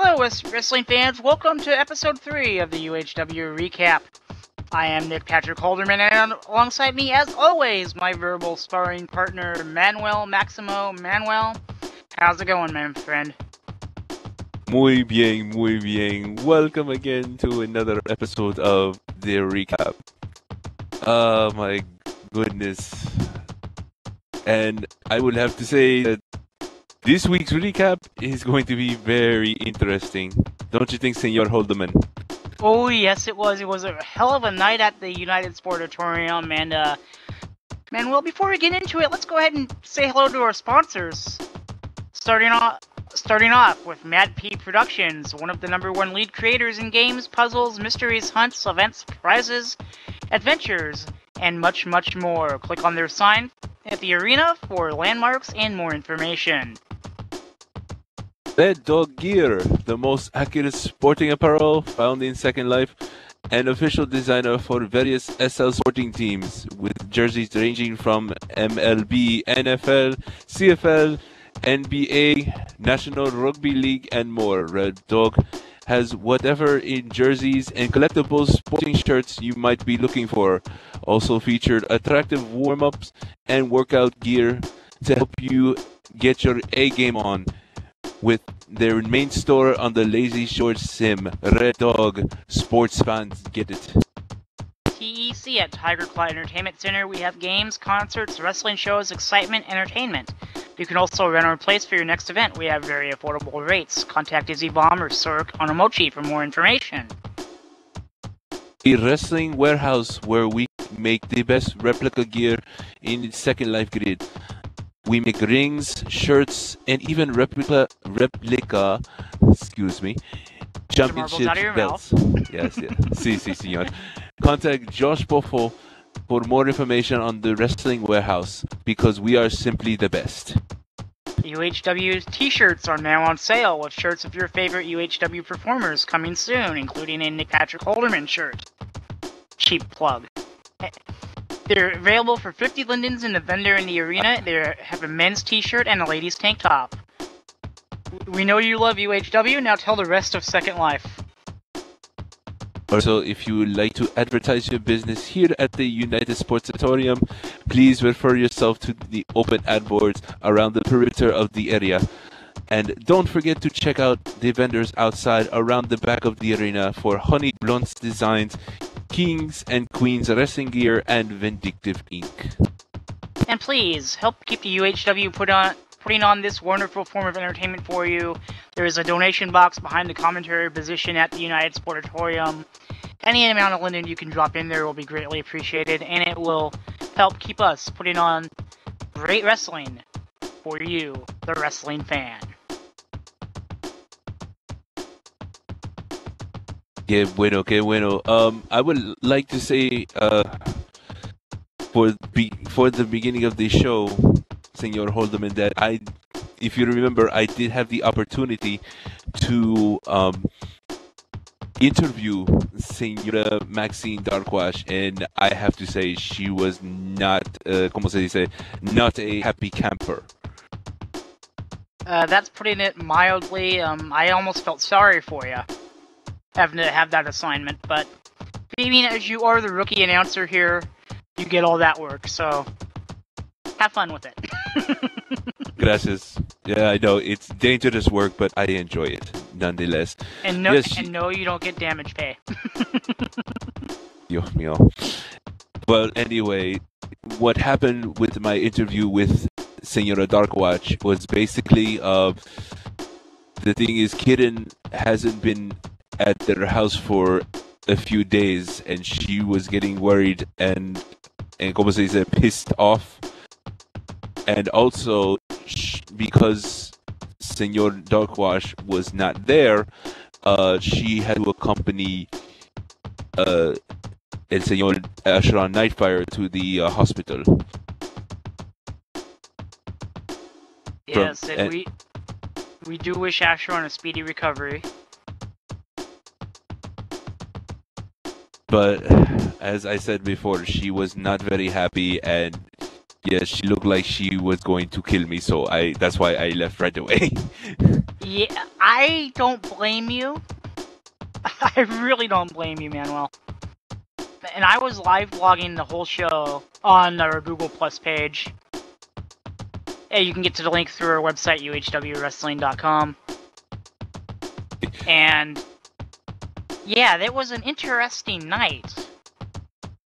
Hello, wrestling fans. Welcome to episode 3 of the UHW Recap. I am Nick Patrick Holderman, and alongside me, as always, my verbal sparring partner, Manuel Maximo. Manuel, how's it going, my friend? Muy bien, muy bien. Welcome again to another episode of the Recap. Oh my goodness. And I would have to say that this week's recap is going to be very interesting. Don't you think, Senor Holdeman? Oh, yes, it was. It was a hell of a night at the United Sportatorium. And, Manuel, before we get into it, let's go ahead and say hello to our sponsors. Starting off with Mad P Productions, one of the #1 lead creators in games, puzzles, mysteries, hunts, events, prizes, adventures, and much, much more. Click on their sign at the arena for landmarks and more information. Red Dog Gear, the most accurate sporting apparel found in Second Life, and official designer for various SL sporting teams, with jerseys ranging from MLB, NFL, CFL, NBA, National Rugby League, and more. Red Dog has whatever in jerseys and collectibles sporting shirts you might be looking for. Also featured attractive warm-ups and workout gear to help you get your A game on. With their main store on the Lazy Shore Sim, Red Dog, sports fans get it. TEC at Tiger Claw Entertainment Center, we have games, concerts, wrestling shows, excitement, entertainment. You can also rent our place for your next event. We have very affordable rates. Contact Izzy Bomb or Sork Onomochi for more information. A wrestling warehouse where we make the best replica gear in the Second Life grid. We make rings, shirts, and even replica, championship belts. Yes. Si, señor. Contact Josh Poffo for more information on the Wrestling Warehouse, because we are simply the best. UHW t-shirts are now on sale, with shirts of your favorite UHW performers coming soon, including a Nick Patrick Holderman shirt. Cheap plug. They're available for 50 lindens in the vendor in the arena. They have a men's t-shirt and a ladies' tank top. We know you love UHW, now tell the rest of Second Life. Also, if you would like to advertise your business here at the United Sportatorium, please refer yourself to the open ad boards around the perimeter of the area. And don't forget to check out the vendors outside around the back of the arena for Honey Bluntz designs, Kings and Queens wrestling gear, and Vindictive ink. And please, help keep the UHW putting on this wonderful form of entertainment for you. There is a donation box behind the commentary position at the United Sportatorium. Any amount of linden you can drop in there will be greatly appreciated, and it will help keep us putting on great wrestling for you, the wrestling fan. Que bueno. I would like to say, for the beginning of the show, Senor Holdeman, that if you remember, I did have the opportunity to interview Senora Maxine Darkwatch, and I have to say she was not, not a happy camper. That's putting it mildly. I almost felt sorry for you, having to have that assignment, but being as you are the rookie announcer here, you get all that work, so have fun with it. Gracias. Yeah, I know, it's dangerous work, but I enjoy it, nonetheless. And no, you don't get damage pay. Dios mío. Well, anyway, what happened with my interview with Senora Darkwatch was basically, the thing is, Kitten hasn't been at their house for a few days, and she was getting worried and pissed off. And also, because Senor Darkwatch was not there, she had to accompany El Senor Ashran Nightfire to the hospital. Yes, we do wish Ashran a speedy recovery. But as I said before, she was not very happy, and yeah, she looked like she was going to kill me, so that's why I left right away. Yeah, I don't blame you. I really don't blame you, Manuel. And I was live blogging the whole show on our Google Plus page. You can get to the link through our website, UHWWrestling.com. And yeah, that was an interesting night,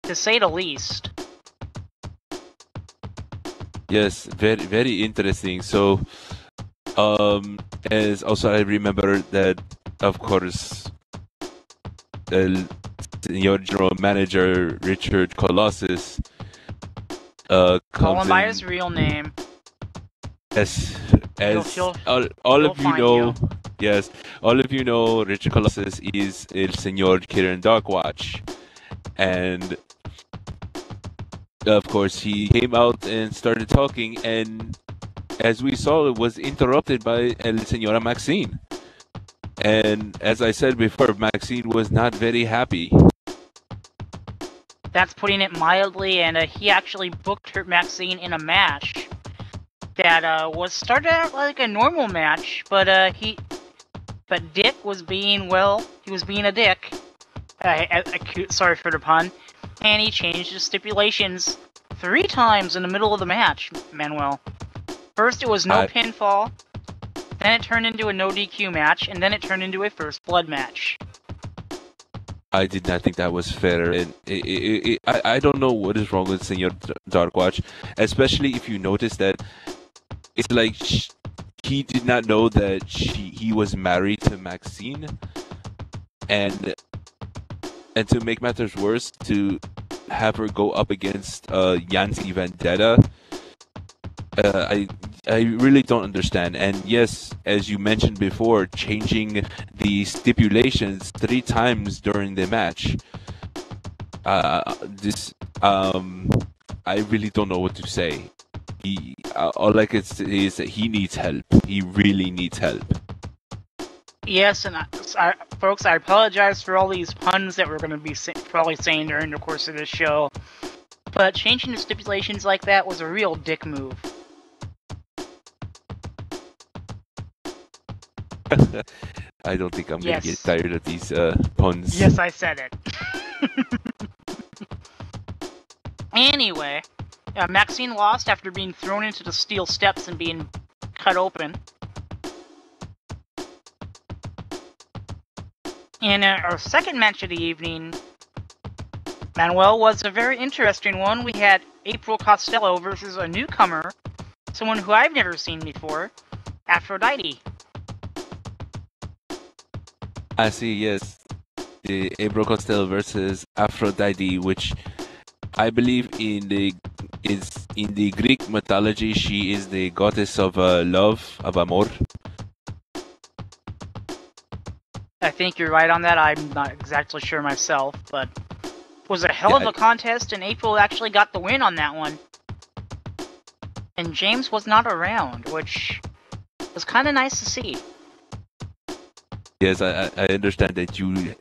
to say the least. Yes, very, very interesting. So, as also I remember that, of course, your general manager Richard Colossus Call him by his real name. As He'll all of you know, you. yes, all of you know, Richard Colossus is El Señor Kiran Darkwatch, and of course he came out and started talking, and as we saw, it was interrupted by El Señora Maxine. And as I said before, Maxine was not very happy. That's putting it mildly, and he actually booked her Maxine in a match that was started out like a normal match, but Dick was being, well, he was being a dick. Sorry for the pun. And he changed the stipulations 3 times in the middle of the match, Manuel. First it was no pinfall, then it turned into a no DQ match, and then it turned into a first blood match. I did not think that was fair, and I don't know what is wrong with Senor Darkwatch, especially if you notice that it's like he did not know that he was married to Maxine, and to make matters worse, to have her go up against Yancy Vendetta, I really don't understand. And yes, as you mentioned before, changing the stipulations 3 times during the match. I really don't know what to say. All I can say is that he needs help. He really needs help. Yes, and folks, I apologize for all these puns that we're going to be probably saying during the course of this show. But changing the stipulations like that was a real dick move. I don't think I'm going to get tired of these puns. Yes, I said it. Anyway, Maxine lost after being thrown into the steel steps and being cut open. And our second match of the evening, Manuel, was a very interesting one. We had April Costello versus a newcomer, someone who I've never seen before, Aphrodite. I see, yes. The April Costello versus Aphrodite, which I believe in the Greek mythology, she is the goddess of love, of amor. I think you're right on that. I'm not exactly sure myself, but it was a hell of a contest, and April actually got the win on that one. And James was not around, which was kind of nice to see. Yes, I understand that you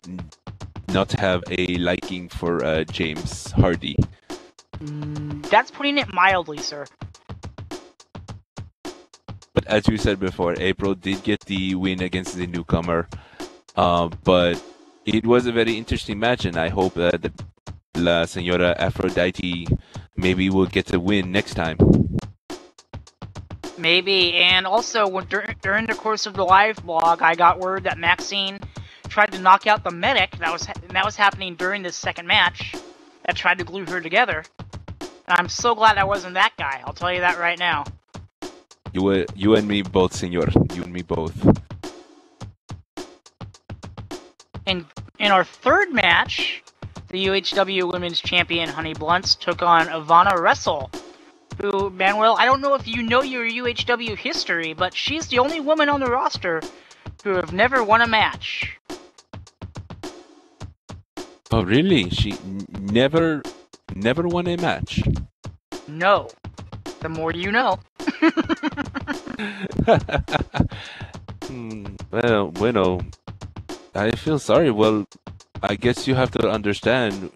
not have a liking for James Hardy. That's putting it mildly, sir. But as you said before, April did get the win against the newcomer. But it was a very interesting match, and I hope that La Señora Aphrodite maybe will get a win next time. Maybe, and also during the course of the live blog, I got word that Maxine tried to knock out the medic that was happening during this second match that tried to glue her together. And I'm so glad I wasn't that guy. I'll tell you that right now. You and me both, Senor. You and me both. In our third match, the UHW Women's Champion Honey Bluntz took on Ivanna Wrestle, who, Manuel, I don't know if you know your UHW history, but she's the only woman on the roster who have never won a match. Oh, really? She never won a match? No. The more you know. Well, bueno, I feel sorry. Well, I guess you have to understand,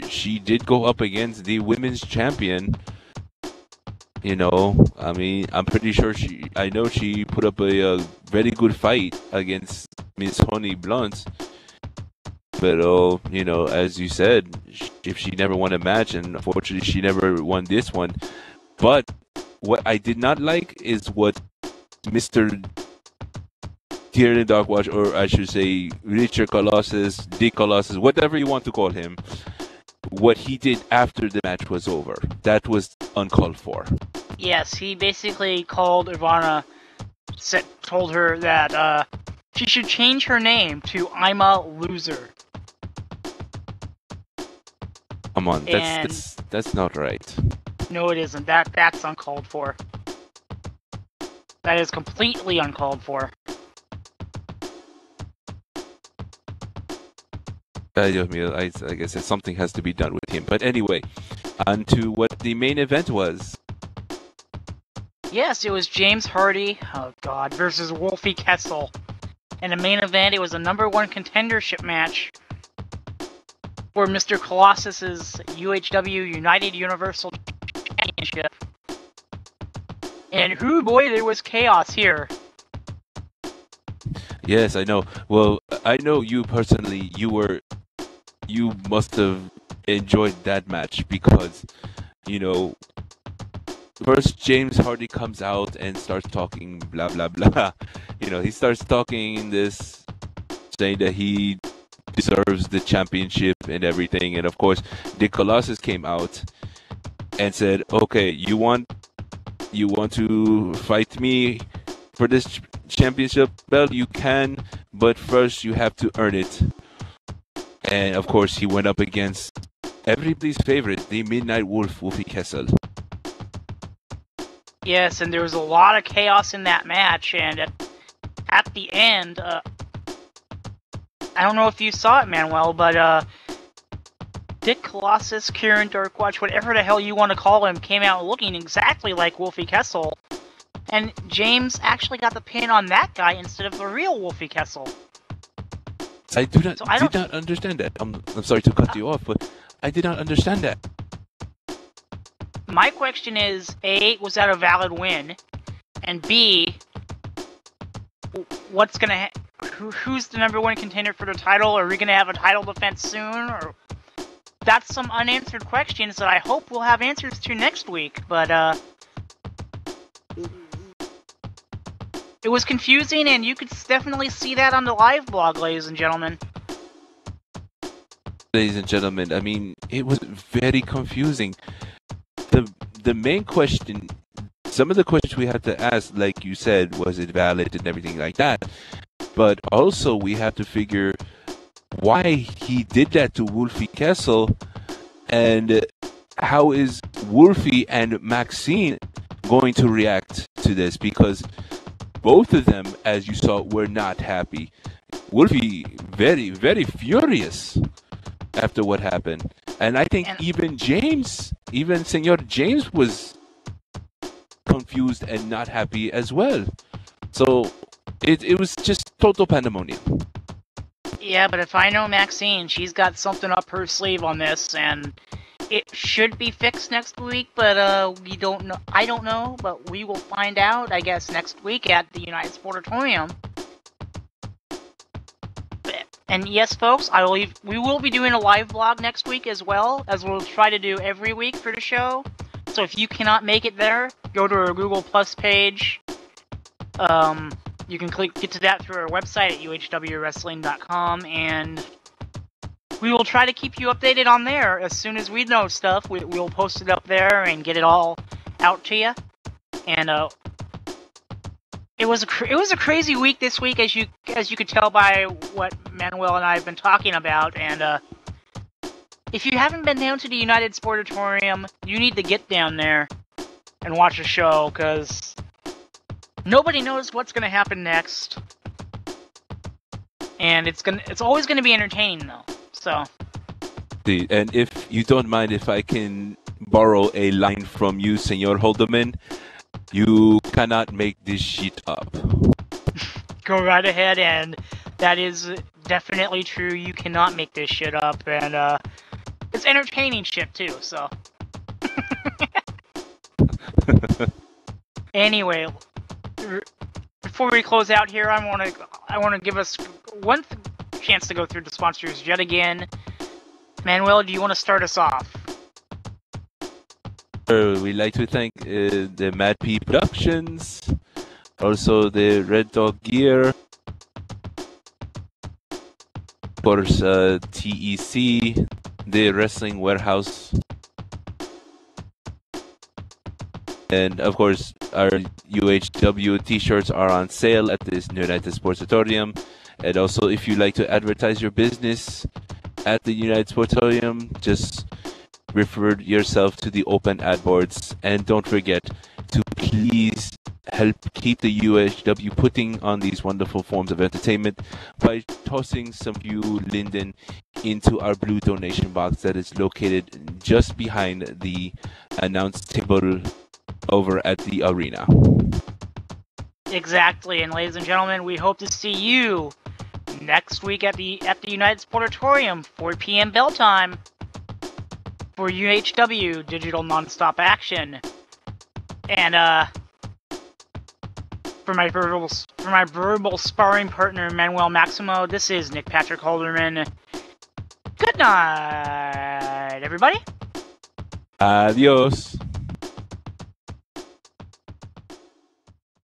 she did go up against the women's champion, I mean, I'm pretty sure I know she put up a very good fight against Miss Honey Bluntz. But, as you said, if she never won a match, and unfortunately she never won this one. But what I did not like is what Mr. here in Darkwatch, or I should say Richard Colossus, Dick Colossus, whatever you want to call him, what he did after the match was over. That was uncalled for. Yes, he basically called Ivanna, told her that she should change her name to I'm a Loser. Come on, that's not right. No, it isn't. That's uncalled for. That is completely uncalled for. I guess that something has to be done with him. But anyway, on to what the main event was. Yes, it was James Hardy, versus Wolfy Kessel. In the main event, it was a #1 contendership match for Mr. Colossus's UHW United Universal Championship. And boy, there was chaos here. Yes, I know. Well, I know you personally, you must have enjoyed that match because, first James Hardy comes out and starts talking blah, blah, blah. He starts talking this, saying that he deserves the championship and everything. And of course, the Colossus came out and said, okay, you want to fight me for this championship belt? You can, but first you have to earn it. And of course, he went up against everybody's favorite, the Midnight Wolf, Wolfy Kessel. Yes, and there was a lot of chaos in that match, and at the end, I don't know if you saw it, Manuel, but Dick Colossus, Kieran Darkwatch, whatever the hell you want to call him, came out looking exactly like Wolfy Kessel. And James actually got the pin on that guy instead of the real Wolfy Kessel. I did not understand that. I'm sorry to cut you off, but I did not understand that. My question is, A, was that a valid win? And B, who's the #1 contender for the title? Are we going to have a title defense soon? Or that's some unanswered questions that I hope we'll have answers to next week. But it was confusing, and you could definitely see that on the live blog, ladies and gentlemen. Ladies and gentlemen, I mean, it was very confusing. The main question, some of the questions we had to ask, like you said, was it valid and everything like that. But also we have to figure why he did that to Wolfy Kessel, and how is Wolfy and Maxine going to react to this, because both of them, as you saw, were not happy. Wolfy very, very furious after what happened. And I think even Senor James was confused and not happy as well. So it was just total pandemonium. Yeah, but if I know Maxine, she's got something up her sleeve on this, and it should be fixed next week, but we don't know. I don't know, but we will find out, I guess, next week at the United Sportatorium. And yes, folks, we will be doing a live blog next week as well, as we'll try to do every week for the show. So if you cannot make it there, go to our Google Plus page. You can get to that through our website at UHWWrestling.com, and we will try to keep you updated on there. As soon as we know stuff, we'll post it up there and get it all out to you. And it was a crazy week this week, as you could tell by what Manuel and I have been talking about. And if you haven't been down to the United Sportatorium, you need to get down there and watch the show, because nobody knows what's going to happen next. And it's always going to be entertaining, though. So. And if you don't mind, if I can borrow a line from you, Senor Holdeman, you cannot make this shit up. Go right ahead, and that is definitely true. You cannot make this shit up, and it's entertaining shit too, so. Anyway, before we close out here, I want to give us one chance to go through the sponsors yet again. Manuel, do you want to start us off? We'd like to thank the Mad P Productions, also the Red Dog Gear, of course TEC, the Wrestling Warehouse, and of course our UHW t-shirts are on sale at this United Sportatorium. And also, if you like to advertise your business at the United Sportatorium, just refer yourself to the open ad boards, and don't forget to please help keep the UHW putting on these wonderful forms of entertainment by tossing some few linden into our blue donation box that is located just behind the announce table over at the arena. Exactly, and ladies and gentlemen, we hope to see you next week at the United Sportatorium, 4 p.m. bell time, for UHW Digital Nonstop Action. And for my verbal sparring partner Manuel Maximo, this is Nick Patrick Holderman. Good night, everybody. Adios.